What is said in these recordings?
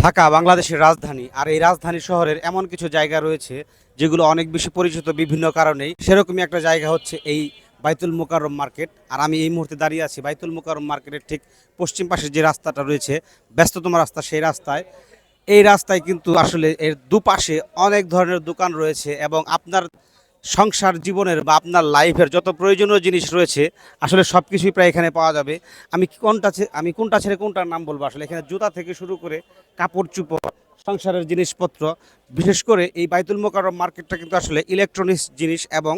ঢাকা বাংলাদেশের রাজধানী, আর এই রাজধানী শহরের এমন কিছু জায়গা রয়েছে যেগুলো অনেক বেশি পরিচিত বিভিন্ন কারণেই। সেরকমই একটা জায়গা হচ্ছে এই বাইতুল মোকাররম মার্কেট। আর আমি এই মুহূর্তে দাঁড়িয়ে আছি বাইতুল মোকাররম মার্কেটের ঠিক পশ্চিম পাশে যে রাস্তাটা রয়েছে, ব্যস্ততম রাস্তা, সেই রাস্তায়। এই রাস্তায় কিন্তু আসলে এর দুপাশে অনেক ধরনের দোকান রয়েছে এবং আপনার সংসার জীবনের বা আপনার লাইফের যত প্রয়োজনীয় জিনিস রয়েছে আসলে সব কিছুই প্রায় এখানে পাওয়া যাবে। আমি কোনটা ছেড়ে কোনটার নাম বলবো, আসলে এখানে জুতা থেকে শুরু করে কাপড় চোপড়, সংসারের জিনিসপত্র, বিশেষ করে এই বাইতুল মোকাররম মার্কেটটা কিন্তু আসলে ইলেকট্রনিক্স জিনিস এবং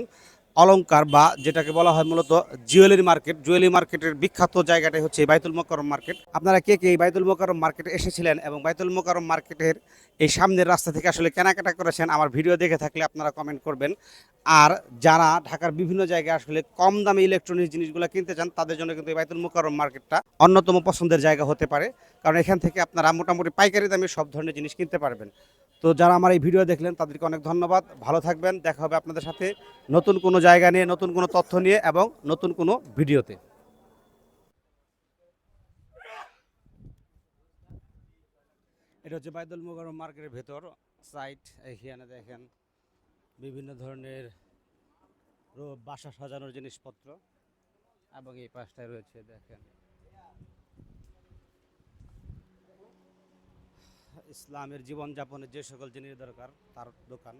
অলংকার বা যেটাকে বলা হয় মূলত জুয়েলারি মার্কেট, জুয়েলারি মার্কেটের বিখ্যাত জায়গাটাই হচ্ছে এই বাইতুল মোকাররম মার্কেট। আপনারা কে কে এই বাইতুল মোকাররম মার্কেটে এসেছিলেন এবং বাইতুল মোকাররম মার্কেটের এই সামনের রাস্তা থেকে আসলে কেনাকাটা করেছেন, আমার ভিডিও দেখে থাকলে আপনারা কমেন্ট করবেন। আর যারা ঢাকার বিভিন্ন জায়গায় আসলে কম দামে ইলেকট্রনিক্স জিনিসগুলো কিনতে চান, তাদের জন্য কিন্তু এই বাইতুল মোকাররম মার্কেটটা অন্যতম পছন্দের জায়গা হতে পারে, কারণ এখান থেকে আপনারা মোটামুটি পাইকারি দামে সব ধরনের জিনিস কিনতে পারবেন। তো যারা আমার এই ভিডিও দেখলেন তাদেরকে অনেক ধন্যবাদ। ভালো থাকবেন, দেখা হবে আপনাদের সাথে নতুন কোনো জায়গা নিয়ে, নতুন কোনো তথ্য নিয়ে এবং নতুন কোনো ভিডিওতে। এটা হচ্ছে বাইতুল মোকাররম মার্কেটের ভেতর সাইট। এখানে দেখেন বিভিন্ন ধরনের বাসা সাজানোর জিনিসপত্র, এবং এই পাশটায় রয়েছে দেখেন ইসলামের জীবনযাপনের যে সকল জিনিস দরকার তার দোকান।